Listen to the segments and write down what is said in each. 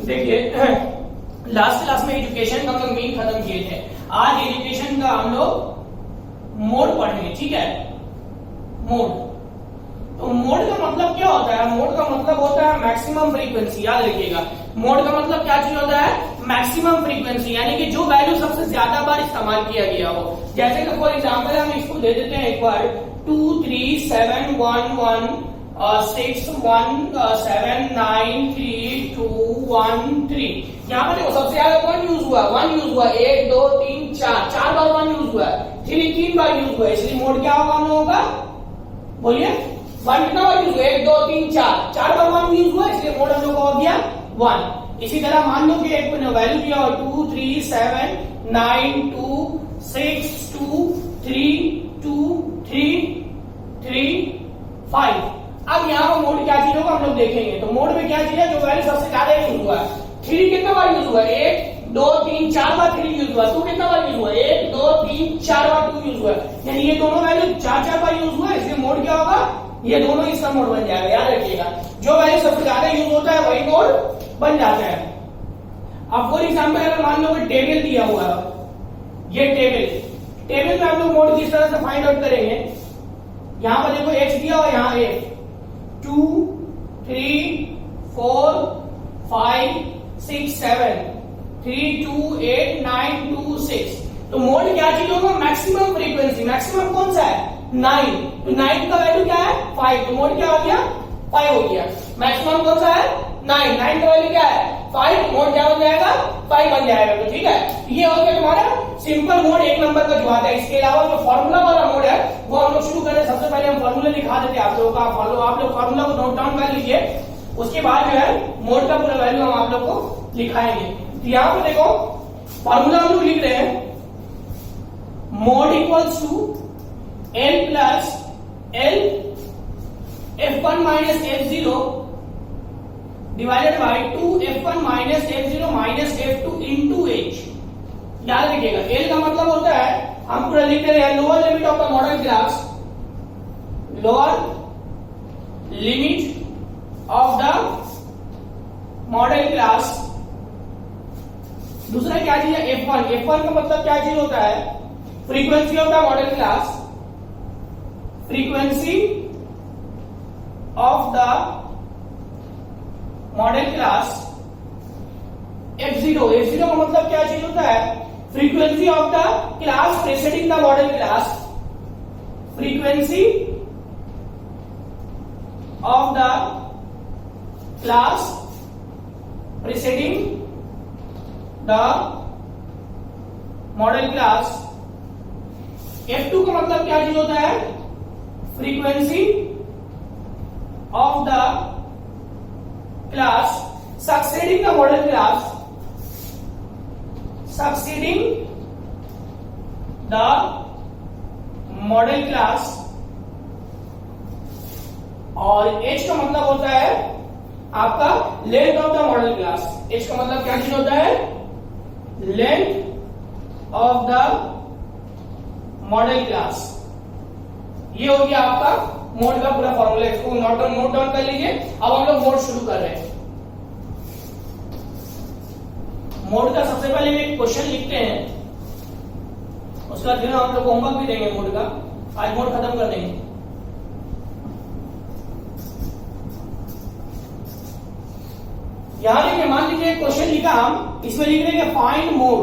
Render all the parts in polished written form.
देखिए last class में education का हम लोग मेन खत्म किए थे। आज एजुकेशन का हम लोग मोड पढ़ेंगे, ठीक है। मोड, तो मोड का मतलब क्या होता है? मोड का मतलब होता है मैक्सिमम फ्रीक्वेंसी। याद रखिएगा, मोड का मतलब क्या चीज होता है? मैक्सिमम फ्रीक्वेंसी, यानी कि जो वैल्यू सबसे ज्यादा बार इस्तेमाल किया गया हो। जैसे कि फॉर एग्जांपल हम इसको दे देते हैं एक बार 2 3 7 1 1 6 1 7 9 3 2 1 3। यहाँ पर देखो सबसे ज्यादा 1 यूज हुआ, 1 2 3 4 बार 1 यूज हुआ, 3 बार यूज हुआ, इसलिए मोड क्या होगा हम लोगों का? बोलिए, 1 कितना बार यूज हुआ? 1 2 3 4 बार 1 यूज हुआ, इसलिए मोड हम लोग का हो गया 1। इसी तरह मान लो कि एक वैल्यू दिया हो 2 3 7 9 2 6 2 3 2 3 3 5। अब यहाँ पर मोड क्या चीज होगा हम लोग देखेंगे। तो मोड में क्या चीज है? जो वैल्यू सबसे ज्यादा यूज हुआ है। 3 कितना बार यूज हुआ? 1 2 3 4 बार 3 यूज हुआ। 2 कितना बार यूज हुआ? 1 2 3 4 बार 2 यूज हुआ, यानी ये दोनों वैल्यू 4 बार यूज हुआ, इसलिए मोड क्या होगा? ये दोनों इसका मोड बन जाएगा। याद रखिएगा, जो वैल्यू सबसे ज्यादा यूज होता है वही मोड बन जाता है। अब फॉर एग्जाम्पल अगर मान लो कि टेबल दिया हुआ है, ये टेबल में हम लोग मोड किस तरह से फाइंड आउट करेंगे? यहां पर देखो x दिया हुआ, यहाँ a 2 3 4 5 6 7 3 2 8 9 2 6। तो मोड क्या चीज होगा? Maximum frequency. मैक्सिमम कौन सा है? 9। तो 9 का वैल्यू क्या है? 5। तो मोड क्या हो गया? 5 हो गया। मैक्सिमम कौन सा है? 9। 9 का वैल्यू क्या है? 5। मोड क्या बन जाएगा? 5 बन जाएगा। तो ठीक है, ये हो गया तुम्हारा सिंपल मोड, एक नंबर का जो आता है। इसके अलावा जो फॉर्मूला वाला मोड है वो हम लोग शुरू करें। सबसे पहले हम फॉर्मूला दिखा देते हैं आप लोगों का। आप लोग फॉर्मूला को नोट डाउन कर लीजिए, उसके बाद जो है मोड का पूरा वैल्यू हम आप लोग को लिखाएंगे। तो यहाँ पे देखो फॉर्मूला हम लोग लिख रहे हैं, mode equals to L plus L F1 minus F0 divided by 2 F1 minus F0 minus F2 into H। याद रखिएगा, L का मतलब होता है, हम पूरा लिख रहे हैं, lower limit of the model class, lower limit of the model class. दूसरा क्या चीज है? F1। F1 का मतलब क्या चीज होता है? Frequency of the model class, frequency of the model class. F0 का मतलब क्या चीज होता है? Frequency of the class preceding the model class, frequency of the class preceding the model class. F2 का मतलब क्या चीज होता है? Frequency of the class succeeding the model class, succeeding the model class. और H का मतलब होता है आपका length of the model class. H का मतलब क्या चीज होता है? Length of the model class. ये हो गया आपका मोड का पूरा फॉर्मूला। इसको नोट डाउन कर लीजिए। अब हम लोग मोड शुरू कर रहे हैं। मोड का सबसे पहले एक क्वेश्चन लिखते हैं, उसका दिन हम लोग होमवर्क भी देंगे मोड का। आज मोड खत्म कर देंगे। यहां देखिए, मान लीजिए क्वेश्चन लिखा हम, इसमें लिख रहे हैं फाइंड मोड।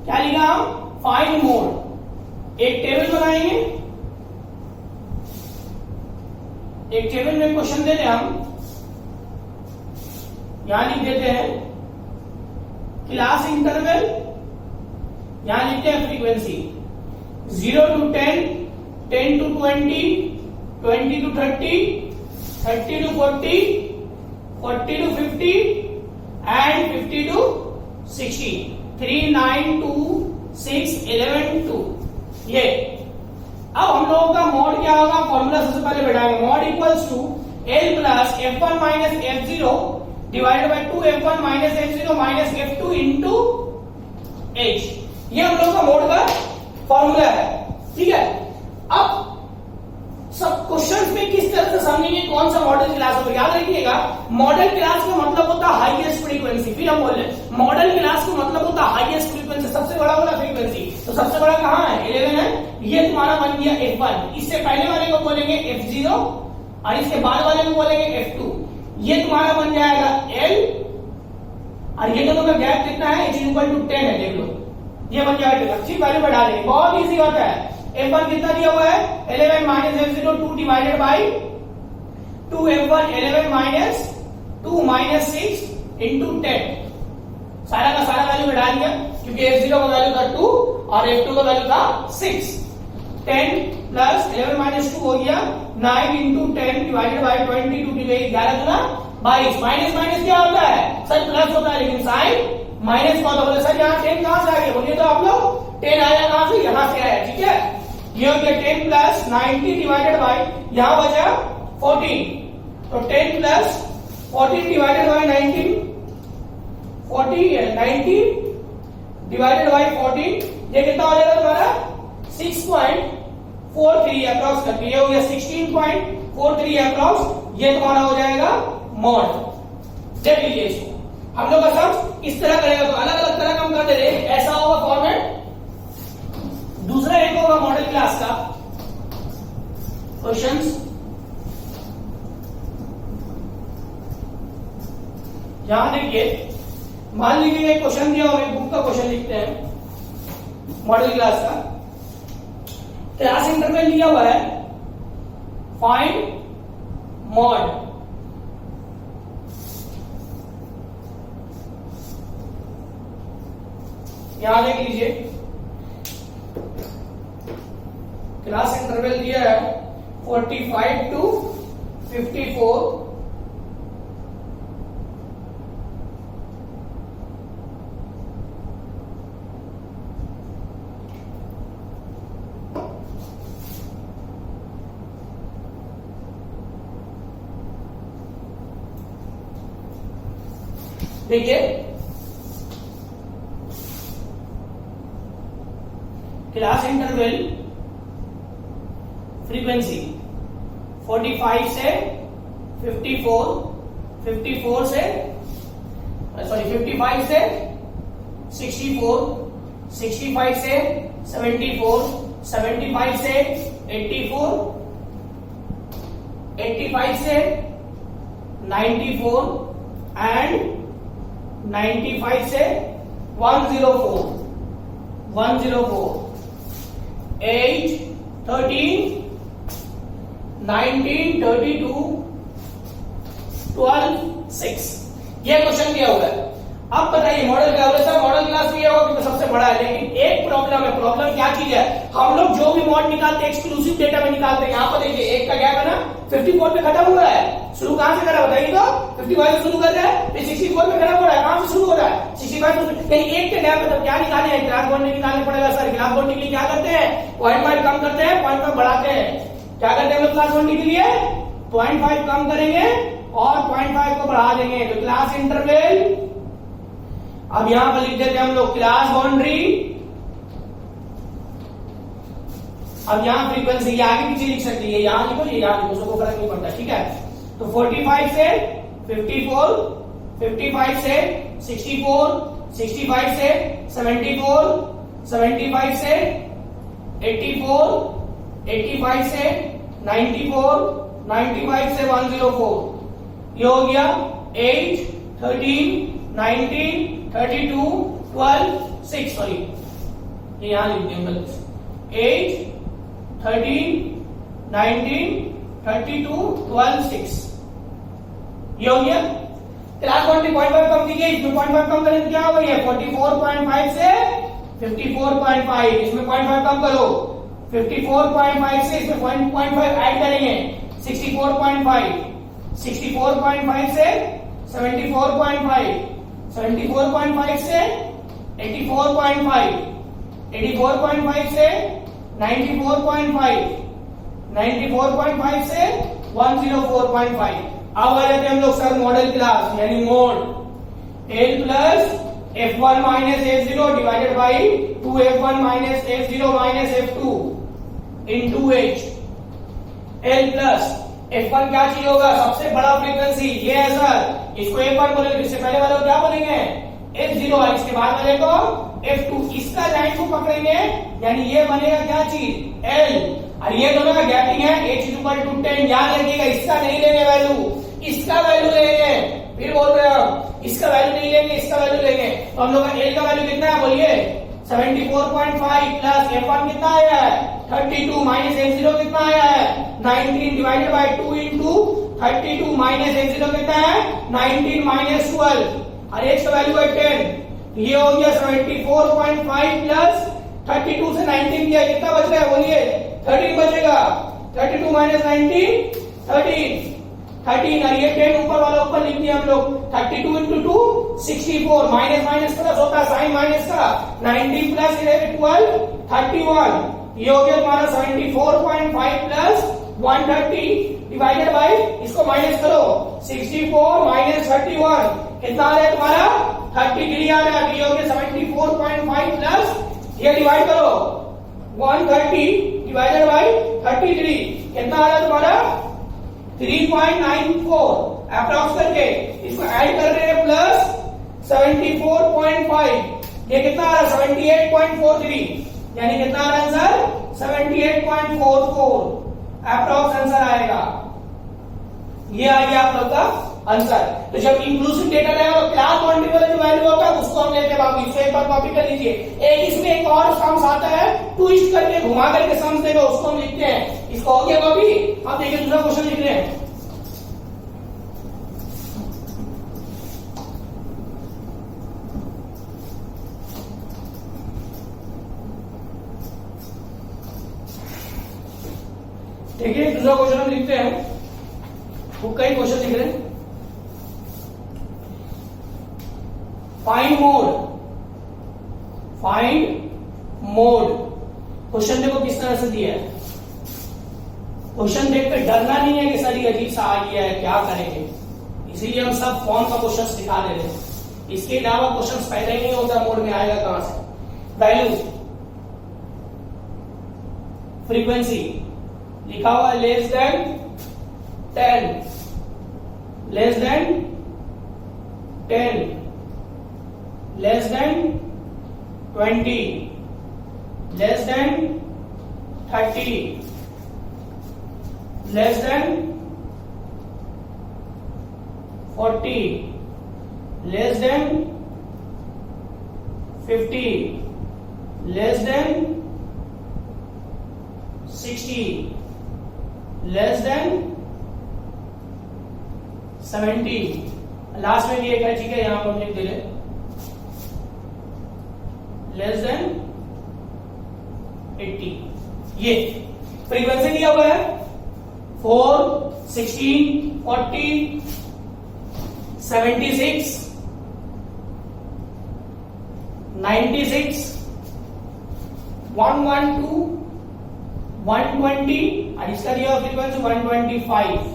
क्या लिखा हम? Find mode. एक टेबल बनाएंगे, एक टेबल में क्वेश्चन देते हैं हम। यहां लिख देते हैं क्लास इंटरवल, यहां लिखते हैं frequency 0 to 10, 10 to 20, 20 to 30, 30 to 40, 40 to 50 and 50 to 60, 3 9 2 6 11 2। ये अब हम लोगों का मोड क्या होगा? फॉर्मूला सबसे पहले बैठाएंगे, mode equals to L plus F1 minus F0 divided by 2 F1 minus F0 minus F2 into H। ये हम लोग का मोड का फॉर्मूला है, ठीक है। अब सब क्वेश्चंस में किस तरह से समझेंगे कौन सा मॉडल क्लास होगा? याद रखिएगा, मॉडल क्लास का मतलब होता होता है हाईएस्ट फ्रीक्वेंसी। फिर हम बोल रहे हैं मॉडल क्लास का मतलब होता है हाईएस्ट फ्रीक्वेंसी, सबसे बड़ा वाला फ्रीक्वेंसी। तो सबसे बड़ा कहाँ है? 11 है। ये तुम्हारा बन गया F1। इससे पहले वाले को बोलेंगे F0 और इसके बाद वाले को बोलेंगे F2। ये तुम्हारा बन जाएगा L और ये दोनों का गैप कितना है? इज इक्वल टू 10 है। देख लो ये बन जाएगा। अच्छी वैल्यू बढ़ा देंगे, बहुत इजी होता है। F1 कितना दिया हुआ है? 11 minus F0 2 divided by 2 F1 11 minus 2 minus 6 into 10। सारा का सारा वैल्यू बढ़ा दिया क्योंकि F0 का वैल्यू था 2 और F2 का वैल्यू था 6। 10 प्लस 11 माइनस 2 हो गया 9 इंटू 10 डिवाइडेड बाई 20 टू की गई 11 गुना 22। माइनस माइनस क्या होता है सर? प्लस होता है, लेकिन साइन माइनस का होता है। सर यहाँ 10 कहां से आ गया? बोलिए तो आप लोग 10 आया कहां से? यहां से आया। ठीक है, ये हो गया 10 प्लस 90 डिवाइडेड बाई यहां बचा 14। तो 10 प्लस 14 डिवाइडेड बाई 19 40 है। 90 डिवाइडेड बाई 14 ये कितना हो जाएगा तुम्हारा? 6.43 अप्रॉक्स करके ये हो गया 16.43 अप्रॉक्स। ये तुम्हारा हो जाएगा मॉड। देख लीजिए इसको हम लोग का सब इस तरह करेगा। तो अलग अलग तरह का हम करते रहे, ऐसा होगा फॉर्मेट। दूसरा एक होगा मॉडल क्लास का क्वेश्चंस। यहां देखिए, मान लीजिए एक क्वेश्चन दिया और एक बुक का क्वेश्चन लिखते हैं मॉडल क्लास का। क्लास इंटरवल दिया हुआ है फाइंड मॉड। यहां देख लीजिए क्लास इंटरवल दिया है 45 टू 54। देखिए क्लास इंटरवल फ्रीक्वेंसी 45 से 54, 54 से सॉरी 55 से 64, 65 से 74, 75 से 84, 85 से 94 एंड 95 से 104, 8, 13, 19, 32, 12, 6। ये क्वेश्चन दिया हुआ है। अब बताइए मॉडल क्या होगा? सर मॉडल क्लास दिया होगा क्योंकि सबसे बड़ा है, लेकिन एक प्रॉब्लम है। प्रॉब्लम क्या चीज है? हम लोग जो भी मॉड निकालते हैं एक्सक्लूसिव डेटा में निकालते हैं। यहाँ पर देखिए एक का गैप है ना 54 पे खत्म हो रहा है। शुरू कहां से करा बताइए तो? 55 से शुरू कर रहा है, फिर 64 पे खत्म हो रहा है। कहां से शुरू हो रहा है? 65 से। कहीं एक के गैप है तो क्या निकाले हैं? क्लास बॉन्डिंग निकालने पड़ेगा। सर क्लास बॉन्डिंग के लिए क्या करते हैं? 0.5 कम करते हैं, 0.5 बढ़ाते हैं। क्या करते हैं हम लोग क्लास बॉन्डिंग के लिए? 0.5 कम करेंगे और 0.5 को बढ़ा देंगे। तो क्लास इंटरवल अब यहां पर लिख देते हैं हम लोग क्लास बाउंड्री। अब यहां फ्रीक्वेंसी आगे पीछे लिख सकते हैं, यहां लिखो ये यहां लिखो, उसको फर्क नहीं पड़ता। ठीक है, तो 45 से 54, 55 से 64, 65 से 74, 75 से 84, 85 से 94, 95 से 104। ये हो गया 8, 13, 19, 32, 12, 6। सॉरी ये यहां लिख देंगे 8, 13, 19, 32, 12, 6। ये हो गया। क्लास 0.5 कम कीजिए, इसमें 0.5 कम करें तो क्या होगा? ये 44.5 से 54.5, इसमें 0.5 कम करो। 54.5 से इसमें 0.5 ऐड करेंगे 64.5, 64.5 से 74.5, 74.5 से 84.5, 84.5 से 94.5, 94.5 से 104.5। अब आ जाते हैं हम लोग सर मॉडल क्लास यानी mode. L plus F1 minus F0 divided by 2F1 minus F0 minus F2 into H। L plus F1 क्या चीज होगा, सबसे बड़ा फ्रीक्वेंसी, ये है सर, इसको F1 बोलेंगे, इससे पहले वाले को क्या बोलेंगे, F0, और इसके बाद वाले को F2। इसका लाइन को पकड़ेंगे, यानी ये बनेगा क्या चीज, L, और ये दोनों का गैपिंग है H=10। याद रखिएगा, इसका नहीं लेंगे वैल्यू, इसका वैल्यू लेंगे, फिर बोल रहे हो इसका वैल्यू नहीं लेंगे, इसका वैल्यू लेंगे। तो हम लोग का L का वैल्यू कितना है बोलिए, 74.5 प्लस F1 कितना आया है 32 माइनस F0 कितना आया है 19 divided by 2 into 32 minus F0 कितना है 19 माइनस 12 और H का वैल्यू है 10। ये हो गया 74.5 प्लस 32 से 19 किया, कितना बच रहा है बोलिए 13 बचेगा। 32 माइनस 19 13 और ये 10 ऊपर वाला ऊपर लिख दिया हम लोग। 32 इंटू 2 64, माइनस माइनस प्लस होता है साइन माइनस का, 19 प्लस 12 31। ये हो गया तुम्हारा 74.5 प्लस 130 डिवाइडेड बाय, इसको माइनस करो, 64 माइनस 31 कितना आ रहा है तुम्हारा 30 डिग्री आ रहा है। ये हो गया 74.5 प्लस, ये डिवाइड करो 130 डिवाइडेड बाय 30 डिग्री कितना आ रहा है तुम्हारा 3.94 अप्रॉक्स करके, इसको ऐड कर रहे हैं प्लस 74.5, ये कितना आ रहा है 78.43, यानी कितना आ रहा है आंसर 78.44 अप्रॉक्स आंसर आएगा। ये आ गया आप लोग का आंसर। तो जब इंक्लूसिव डेटा रहेगा तो क्लास बाउंड्री वाला जो वैल्यू होता है उसको हम लेते हैं बाबू, इसको एक बार कॉपी कर लीजिए। एक इसमें एक और सम्स आता है, ट्विस्ट करके घुमा करके सम्स देगा, उसको हम लिखते हैं। इसको हो गया कॉपी। अब देखिए दूसरा क्वेश्चन लिख रहे हैं, देखिए दूसरा क्वेश्चन हम लिखते हैं, बुक का ही क्वेश्चन लिख रहे हैं। Find mode. क्वेश्चन देखो किस तरह से दिया है। क्वेश्चन देख कर डरना नहीं है कि सर ये अजीब सा आ गया है क्या करेंगे, इसीलिए हम सब फॉर्म का क्वेश्चन दिखा दे रहे हैं। इसके अलावा क्वेश्चन पैदा ही नहीं होता, मोड में आएगा कहां से। वैल्यू फ्रीक्वेंसी लिखा हुआ है less than 10, less than 10, less than 20, less than 30, less than 40, less than 50, less than 60, less than 70। Last में भी एक है, ठीक है, यहां पर हम लिख दे रहे लेस देन 80। ये फ्रीक्वेंसी दिया हुआ है 4, 16, 40, 76, 96, 112, 120 और इसका दिया फ्रीक्वेंसी 125।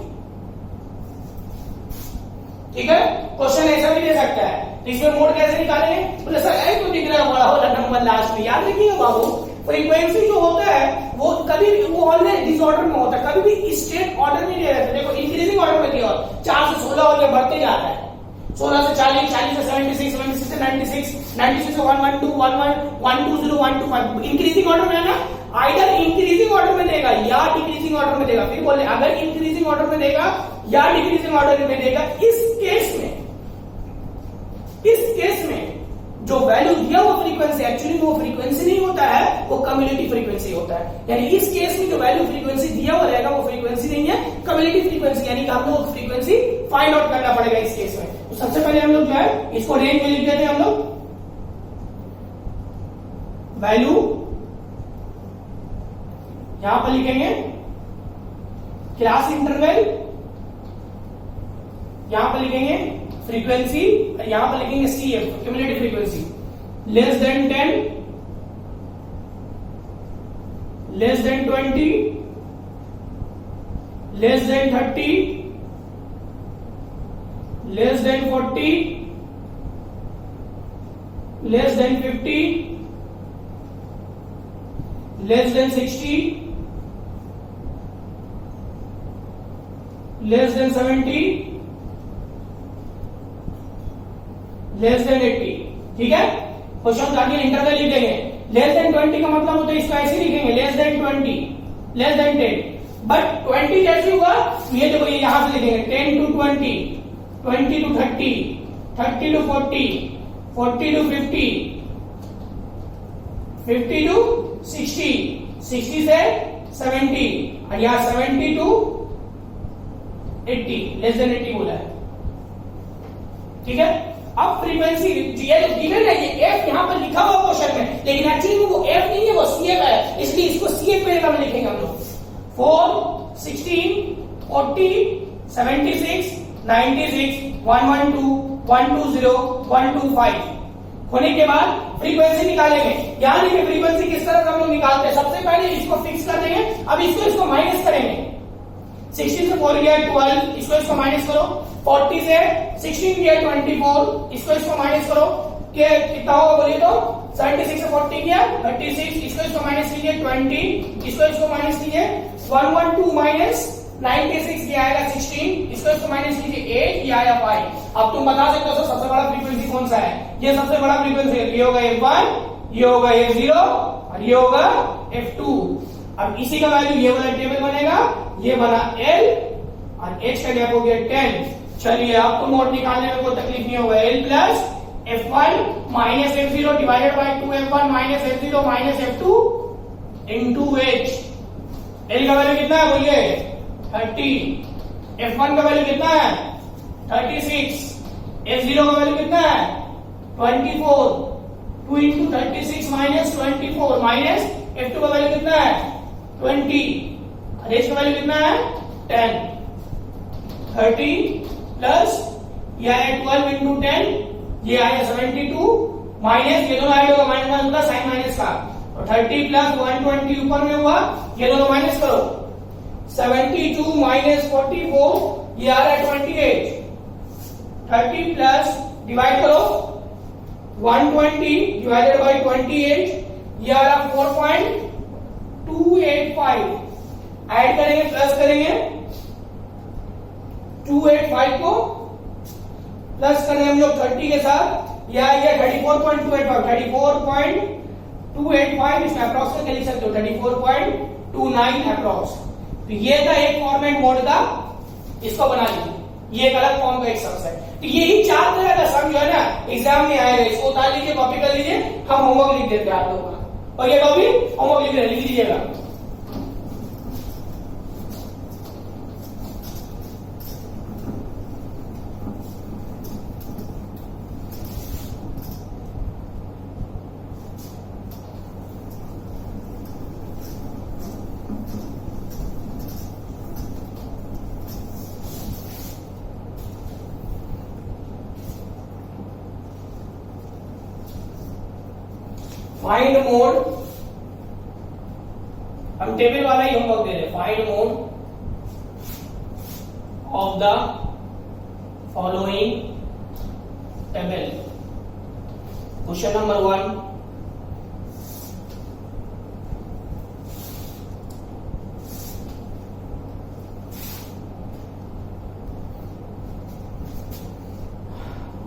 ठीक है, क्वेश्चन ऐसा भी दे सकता है। तो इसमें मोड कैसे निकालेंगे, बोले सर एक तो दिख रहा है बड़ा वाला नंबर लास्ट में। याद रखिएगा बाबू, फ्रीक्वेंसी जो होता है वो कभी वो ऑलवेज डिसऑर्डर में होता है, कभी भी स्टेट ऑर्डर में नहीं रहता। देखो इंक्रीजिंग ऑर्डर में दिया 4 से 16 होकर बढ़ते जाता है, 16 से 40, 40 से 76, 76 से 96, 96 से 112, 110, 125 इंक्रीजिंग ऑर्डर में है ना। आइदर इंक्रीजिंग ऑर्डर में देगा या डिक्रीजिंग ऑर्डर में देगा। फिर बोले अगर इंक्रीजिंग ऑर्डर में देगा या डिक्रीजिंग ऑर्डर में देगा, इस केस में जो वैल्यू दिया हुआ फ्रीक्वेंसी एक्चुअली वो फ्रीक्वेंसी नहीं होता है, वो कम्युलेटिव फ्रीक्वेंसी होता है। यानी इस केस में जो वैल्यू फ्रीक्वेंसी दिया हुआ रहेगा वो फ्रीक्वेंसी नहीं है, कम्युलेटिव फ्रीक्वेंसी। यानी कि हम लोग फ्रीक्वेंसी फाइंड आउट करना पड़ेगा इस केस में। तो सबसे पहले हम लोग जो है इसको रेंज में लिख देते हैं हम लोग। वैल्यू यहां पर लिखेंगे क्लास इंटरवल, यहां पर लिखेंगे फ्रीक्वेंसी, यहां पर लिखेंगे CF cumulative frequency. Less than 10, less than 20, less than 30, less than 40, less than 50, less than 60, less than 70, less than 80। ठीक है, क्वेश्चन का आगे इंटरवल लिखेंगे। लेस देन 20 का मतलब होता है इसको ऐसे लिखेंगे, less than 20, less than 10। But 20 कैसे होगा, ये देखो ये यहां से लिखेंगे 10 to 20, 20 to 30, 30 to 40, 40 to 50, 50 to 60, 60 से 70, और यहाँ 70 to 80, लेस देन 80 बोला है। ठीक है, अब फ्रीक्वेंसी ये जो गिवन है, ये एफ यहाँ पर लिखा हुआ क्वेश्चन में, लेकिन एक्चुअली वो एफ नहीं है, वो सीएफ है, इसलिए इसको सीएफ पे में लिखेंगे हम लोग। 4, 16, 40, 76, 96, 112, 120, 125 होने के बाद फ्रीक्वेंसी निकालेंगे। यानी कि फ्रीक्वेंसी किस तरह से हम लोग निकालते हैं, सबसे पहले इसको फिक्स कर देंगे, अब इसको माइनस करेंगे। 16 से 4 गया 12, इसको माइनस करो। 40 से 16 गया 24, इसको माइनस करो। कितना होगा बोलिए तो, 76 से 40 गया 36, इसको माइनस कीजिए 20, इसको माइनस कीजिए 112 माइनस 96 ये आएगा 16, इसको माइनस कीजिए 8, ये आया 5। अब तुम बता सकते हो सबसे बड़ा फ्रीक्वेंसी कौन सा है, ये सबसे बड़ा फ्रीक्वेंसी है, ये होगा F1, ये होगा F0 और ये होगा F2। अब इसी का वैल्यू ये वाला टेबल बनेगा, ये बना L और H का गैप हो गया 10। चलिए अब तो मोड निकालने में कोई तकलीफ नहीं होगा। L plus F1 minus F0 divided by 2F1 minus F0 minus F2 into H। L का वैल्यू कितना है बोलिए 30, F1 का वैल्यू कितना है 36, F0 का वैल्यू कितना है 24, 2 इंटू 36 माइनस 24 माइनस F2 का वैल्यू कितना है 20 और H का वैल्यू कितना है 10। 30 प्लस ये आया 12 इंटू 10, ये आया 72 माइनस ये दोनों ऐड होगा, माइनस होगा साइन माइनस का, और 30 प्लस 120 ऊपर में हुआ, ये दोनों माइनस करो। 72 माइनस 44 ये आ रहा है 28। 30 प्लस डिवाइड करो 120 डिवाइडेड बाय 28, ये आ रहा 4.285। ऐड करेंगे प्लस करेंगे 285 को प्लस करें हम लोग 30 के साथ, या ये 34.285, 34.285 इसमें अप्रॉक्स लिख सकते हो 34.29 अप्रॉक्स। तो ये था एक फॉर्मेट मोड का, इसको बना लीजिए, ये एक अलग फॉर्म का एक सम है। तो यही 4 तरह का सम जो है ना एग्जाम में आएगा, इसको उतार लीजिए, कॉपी कर लीजिए, हम होमवर्क लिख देते हैं आप लोगों का, और ये कॉपी होमवर्क लिख लीजिएगा। फाइंड मोड, हम टेबल वाला ही होमवर्क दे रहे हैं। Find mode of the following table. Question number 1,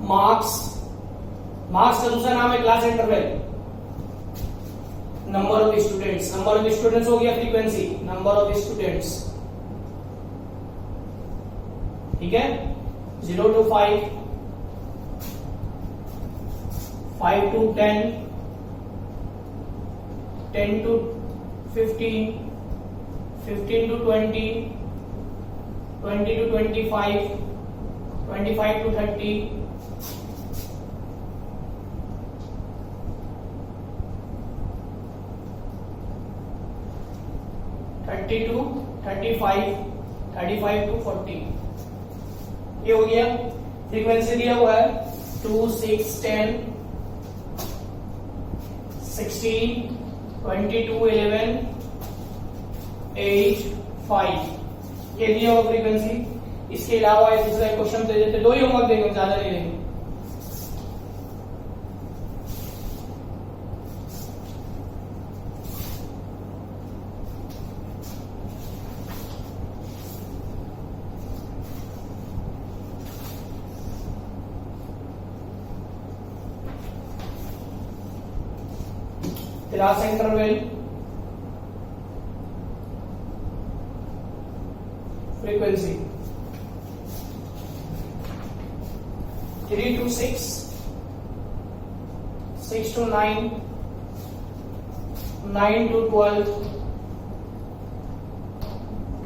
marks का दूसरा नाम है class interval. Number of students हो गया फ्रीक्वेंसी, नंबर ऑफ स्टूडेंट्स। ठीक है, 0 to 5, 5 to 10, 10 to 15, 15 to 20, 20 to 25, 25 to 30, 30 to 35, 35 to 40। ये हो गया। फ्रीक्वेंसी दिया हुआ है 2, 6, 10, 16, 22, 11, 8, 5 ये दिया हुआ फ्रीक्वेंसी। इसके अलावा एक दूसरा क्वेश्चन दे देते, 2 ही होमवर्क देंगे, ज्यादा नहीं देंगे। Last interval frequency 3 to 6, 6 to 9, 9 to 12,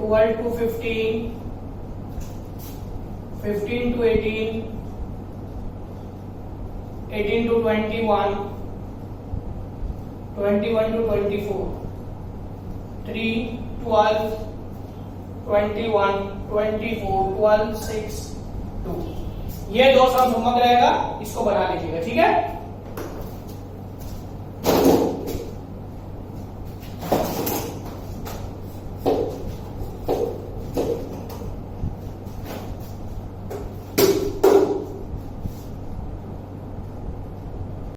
12 to 15, 15 to 18, 18 to 21, 21 to 24, 3, 12, 21, 24, 12, 6, 2। ये दो सम होमवर्क रहेगा, इसको बना लीजिएगा, ठीक है।